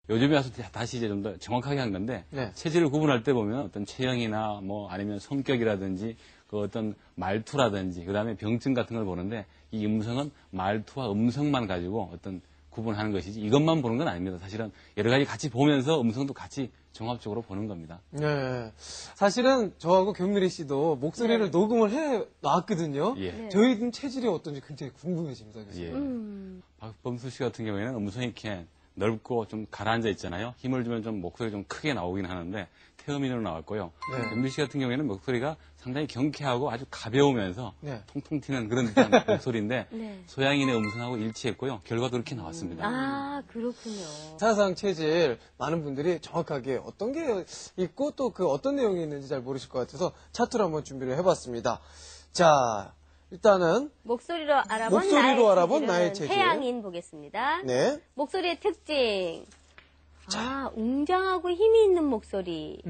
요즘에 와서 다시 이제 좀 더 정확하게 한 건데 네. 체질을 구분할 때 보면 어떤 체형이나 뭐 아니면 성격이라든지 그 어떤 말투라든지 그다음에 병증 같은 걸 보는데 이 음성은 말투와 음성만 가지고 어떤 구분하는 것이지 이것만 보는 건 아닙니다. 사실은 여러 가지 같이 보면서 음성도 같이 종합적으로 보는 겁니다. 네. 사실은 저하고 경미리 씨도 목소리를 녹음을 해 놨거든요. 예. 네. 저희는 체질이 어떤지 굉장히 궁금해집니다. 그래서. 예. 음. 박범수 씨 같은 경우에는 음성이 이렇게 넓고 좀 가라앉아 있잖아요. 힘을 주면 좀 목소리 좀 크게 나오긴 하는데 태음인으로 나왔고요. 네. 경미 씨 같은 경우에는 목소리가 상당히 경쾌하고 아주 가벼우면서 네. 통통 튀는 그런 듯한 목소리인데 네. 소양인의 음성하고 일치했고요. 결과도 그렇게 나왔습니다. 아, 그렇군요. 사상 체질 많은 분들이 정확하게 어떤 게 있고 또 그 어떤 내용이 있는지 잘 모르실 것 같아서 차트로 한번 준비를 해봤습니다. 자, 일단은 목소리로 알아본, 목소리로 알아본 나의 체질. 태양인 보겠습니다. 네. 목소리의 특징. 웅장하고 힘이 있는 목소리.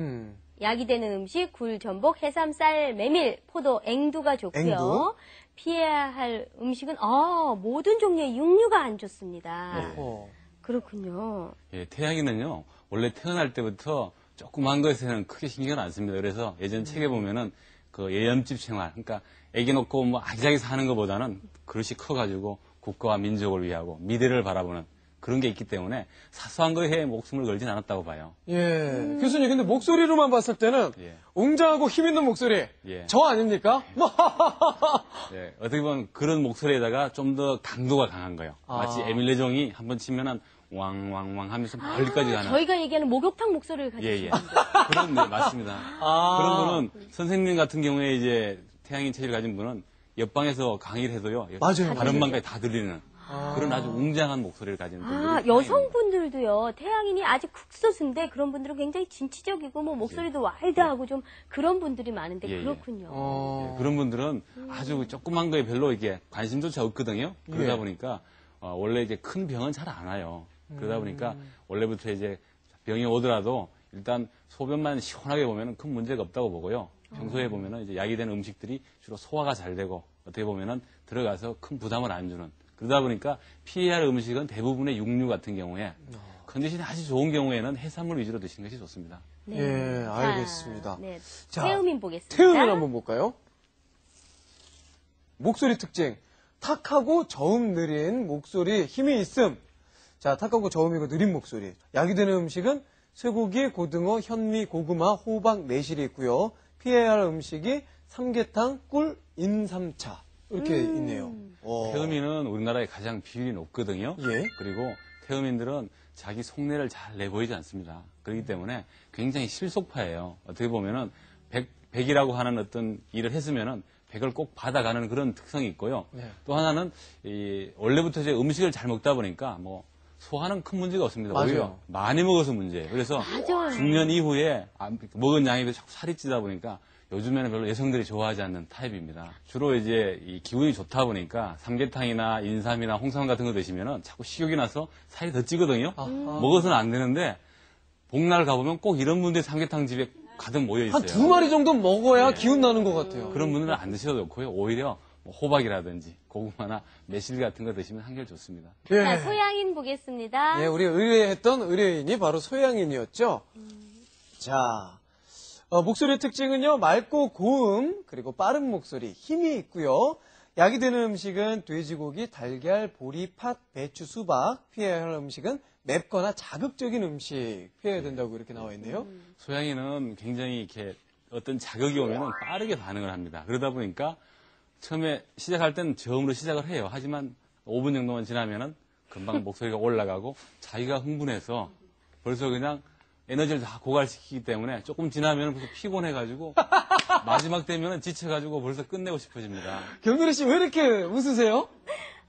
약이 되는 음식, 굴, 전복, 해삼쌀, 메밀, 포도, 앵두가 좋고요. 앵두? 피해야 할 음식은 모든 종류의 육류가 안 좋습니다. 그렇군요. 예, 태양이는요, 원래 태어날 때부터 조그만 것에는 크게 신경을 안 씁니다. 그래서 예전 책에 보면은 그 예염집 생활, 그러니까 애기 놓고 뭐 아기자기 사는 것보다는 그릇이 커가지고 국가와 민족을 위하고 미래를 바라보는 그런 게 있기 때문에 사소한 거에 목숨을 걸진 않았다고 봐요. 예. 교수님, 근데 목소리로만 봤을 때는 예. 웅장하고 힘 있는 목소리. 예. 저 아닙니까? 예, 어떻게 보면 그런 목소리에다가 좀 더 강도가 강한 거예요. 마치 에밀레종이 한번 치면은 왕왕왕 하면서 멀리까지 가는. 저희가 얘기하는 목욕탕 목소리를 가지고 예, 예. 있는데. 그런, 네, 맞습니다. 그런 분은 선생님 같은 경우에 이제 태양인 체질을 가진 분은 옆방에서 강의를 해도요. 맞아요. 다른 방까지 다 들리는 그런 아주 웅장한 목소리를 가진 분들이 여성분들도요, 태양인이 아직 극소수인데 그런 분들은 굉장히 진취적이고 뭐 목소리도 와일드하고 좀 그런 분들이 많은데 예, 예. 그렇군요. 예, 그런 분들은 아주 조그만 거에 별로 이게 관심조차 없거든요. 그러다 예. 보니까 원래 이제 큰 병은 잘 안 와요. 그러다 보니까 원래부터 이제 병이 오더라도 일단 소변만 시원하게 보면은 큰 문제가 없다고 보고요. 평소에 보면은 이제 약이 되는 음식들이 주로 소화가 잘 되고 어떻게 보면은 들어가서 큰 부담을 안 주는 그러다 보니까 피해야 할 음식은 대부분의 육류 같은 경우에 컨디션이 아주 좋은 경우에는 해산물 위주로 드시는 것이 좋습니다. 네. 예, 알겠습니다. 자, 네. 자, 태음인 보겠습니다. 태음인 한번 볼까요? 목소리 특징. 탁하고 저음 느린 목소리, 힘이 있음. 자, 탁하고 저음이고 느린 목소리. 약이 되는 음식은 쇠고기, 고등어, 현미, 고구마, 호박, 매실이 있고요. 피해야 할 음식이 삼계탕, 꿀, 인삼차. 이렇게 있네요. 태음인은 우리나라에 가장 비율이 높거든요. 예. 그리고 태음인들은 자기 속내를 잘 내보이지 않습니다. 그렇기 때문에 굉장히 실속파예요. 어떻게 보면은 백이라고 하는 어떤 일을 했으면은 백을 꼭 받아가는 그런 특성이 있고요. 네. 또 하나는 원래부터 이제 음식을 잘 먹다 보니까 뭐 소화는 큰 문제가 없습니다. 맞아요. 오히려 많이 먹어서 문제예요. 그래서 맞아요. 중년 이후에 먹은 양이 자꾸 살이 찌다 보니까 요즘에는 별로 여성들이 좋아하지 않는 타입입니다. 주로 이제 이 기운이 좋다 보니까 삼계탕이나 인삼이나 홍삼 같은 거 드시면은 자꾸 식욕이 나서 살이 더 찌거든요. 먹어서는 안 되는데 복날 가보면 꼭 이런 분들이 삼계탕 집에 가득 모여 있어요. 한 2마리 정도 먹어야 기운 나는 것 같아요. 그런 분들은 안 드셔도 좋고요. 오히려 뭐 호박이라든지 고구마나 매실 같은 거 드시면 한결 좋습니다. 예. 자, 소양인 보겠습니다. 예, 우리 의뢰했던 의뢰인이 바로 소양인이었죠. 자, 목소리의 특징은요, 맑고 고음, 그리고 빠른 목소리, 힘이 있고요. 약이 되는 음식은 돼지고기, 달걀, 보리, 팥, 배추, 수박. 피해야 할 음식은 맵거나 자극적인 음식 피해야 된다고 이렇게 나와 있네요. 소양이는 굉장히 이렇게 어떤 자극이 오면은 빠르게 반응을 합니다. 그러다 보니까 처음에 시작할 때는 저음으로 시작을 해요. 하지만 5분 정도만 지나면은 금방 목소리가 올라가고 자기가 흥분해서 벌써 그냥 에너지를 다 고갈시키기 때문에 조금 지나면 벌써 피곤해가지고 마지막 되면은 지쳐가지고 벌써 끝내고 싶어집니다. 경미리 씨 왜 이렇게 웃으세요?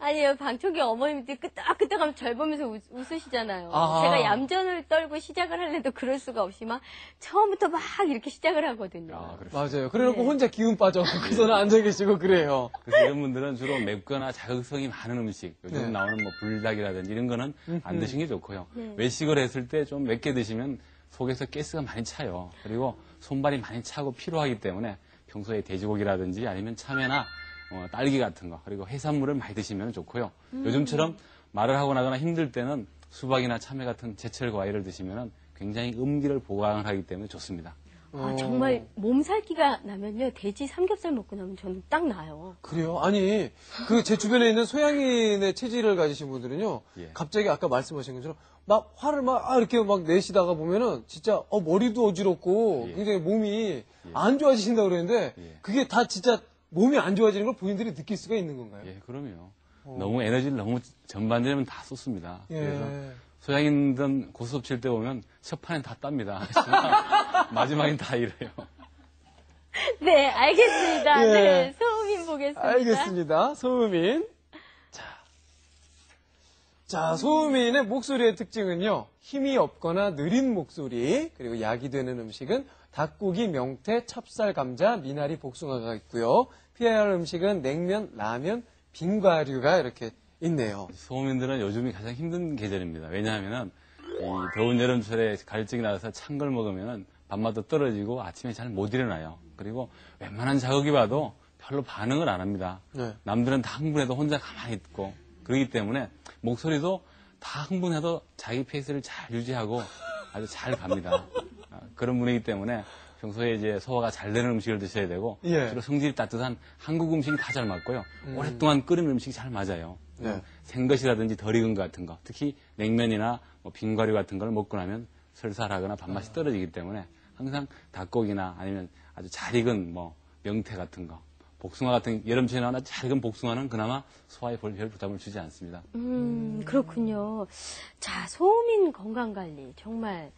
아니요, 방청객 어머님들이 끄떡끄떡하면 절 보면서 웃으시잖아요. 아하. 제가 얌전을 떨고 시작을 하려도 그럴 수가 없이 막 처음부터 막 이렇게 시작을 하거든요. 맞아요. 그래놓고 혼자 기운 빠져갖고서는 앉아 계시고 그래요. 그래서 이런 분들은 주로 맵거나 자극성이 많은 음식, 요즘 네. 나오는 뭐 불닭이라든지 이런 거는 안 드시는 게 좋고요. 외식을 했을 때 좀 맵게 드시면 속에서 가스가 많이 차요. 그리고 손발이 많이 차고 피로하기 때문에 평소에 돼지고기라든지 아니면 참외나 딸기 같은 거 그리고 해산물을 많이 드시면 좋고요. 요즘처럼 말을 하고 나거나 힘들 때는 수박이나 참외 같은 제철 과일을 드시면 굉장히 음기를 보강하기 때문에 좋습니다. 아, 정말 몸살기가 나면요, 돼지 삼겹살 먹고 나면 저는 딱 나요. 그래요? 아니, 그 제 주변에 있는 소양인의 체질을 가지신 분들은요, 예. 갑자기 아까 말씀하신 것처럼 막 화를 이렇게 막 내시다가 보면은 진짜 머리도 어지럽고 예. 굉장히 몸이 안 좋아지신다고 그랬는데 예. 그게 다 진짜 몸이 안 좋아지는 걸 본인들이 느낄 수가 있는 건가요? 예, 그럼요. 너무 에너지를 너무 전반적으로 다 쏟습니다. 예. 그래서 소양인들 고스톱 칠 때 보면 첫 판엔 다 땁니다. 마지막엔 다 이래요. 네, 알겠습니다. 예. 네, 소음인 보겠습니다. 알겠습니다. 소음인. 자, 소음인의 목소리의 특징은요, 힘이 없거나 느린 목소리, 그리고 약이 되는 음식은 닭고기, 명태, 찹쌀, 감자, 미나리, 복숭아가 있고요. 피해야 할 음식은 냉면, 라면, 빙과류가 이렇게 있네요. 소음인들은 요즘이 가장 힘든 계절입니다. 왜냐하면은 이 더운 여름철에 갈증이 나서 찬 걸 먹으면 밥맛도 떨어지고 아침에 잘 못 일어나요. 그리고 웬만한 자극이 봐도 별로 반응을 안 합니다. 네. 남들은 다 흥분해도 혼자 가만히 있고 그렇기 때문에 목소리도 다 흥분해도 자기 페이스를 잘 유지하고 아주 잘 갑니다. 그런 분이기 때문에 평소에 이제 소화가 잘 되는 음식을 드셔야 되고 예. 주로 성질이 따뜻한 한국 음식이 다 잘 맞고요. 오랫동안 끓인 음식이 잘 맞아요. 네. 생것이라든지 덜 익은 것 같은 거, 특히 냉면이나 뭐 빙과류 같은 걸 먹고 나면 설사하거나 밥맛이 떨어지기 때문에 항상 닭고기나 아니면 아주 잘 익은 뭐 명태 같은 거, 복숭아 같은 여름철에 나오는 잘 익은 복숭아는 그나마 소화에 별 부담을 주지 않습니다. 그렇군요. 자, 소음인 건강관리 정말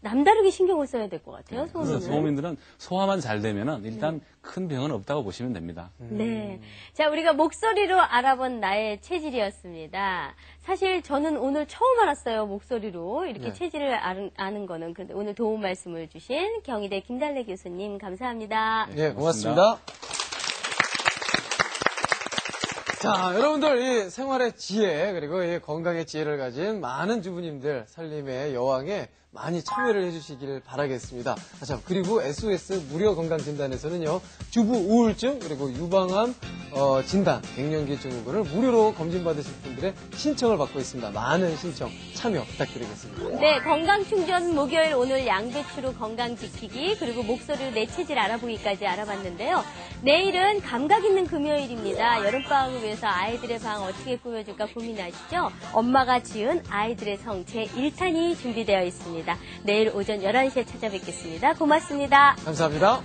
남다르게 신경을 써야 될 것 같아요. 그래서 소음인은. 소음인들은 소화만 잘 되면은 일단 큰 병은 없다고 보시면 됩니다. 네. 자, 우리가 목소리로 알아본 나의 체질이었습니다. 사실 저는 오늘 처음 알았어요. 목소리로 이렇게 네. 체질을 아는 거는. 그런데 오늘 도움 말씀을 주신 경희대 김달래 교수님 감사합니다. 예, 고맙습니다. 자, 여러분들 이 생활의 지혜 그리고 이 건강의 지혜를 가진 많은 주부님들 살림의 여왕에 많이 참여를 해주시길 바라겠습니다. 자, 그리고 SOS 무료 건강진단에서는요, 주부 우울증 그리고 유방암 진단, 갱년기 증후군을 무료로 검진받으실 분들의 신청을 받고 있습니다. 많은 신청 참여 부탁드리겠습니다. 네, 건강충전 목요일 오늘 양배추로 건강 지키기 그리고 목소리로 내 체질 알아보기까지 알아봤는데요. 내일은 감각 있는 금요일입니다. 여름방학을 위해서 아이들의 방 어떻게 꾸며줄까 고민하시죠? 엄마가 지은 아이들의 성 제1탄이 준비되어 있습니다. 내일 오전 11시에 찾아뵙겠습니다. 고맙습니다. 감사합니다.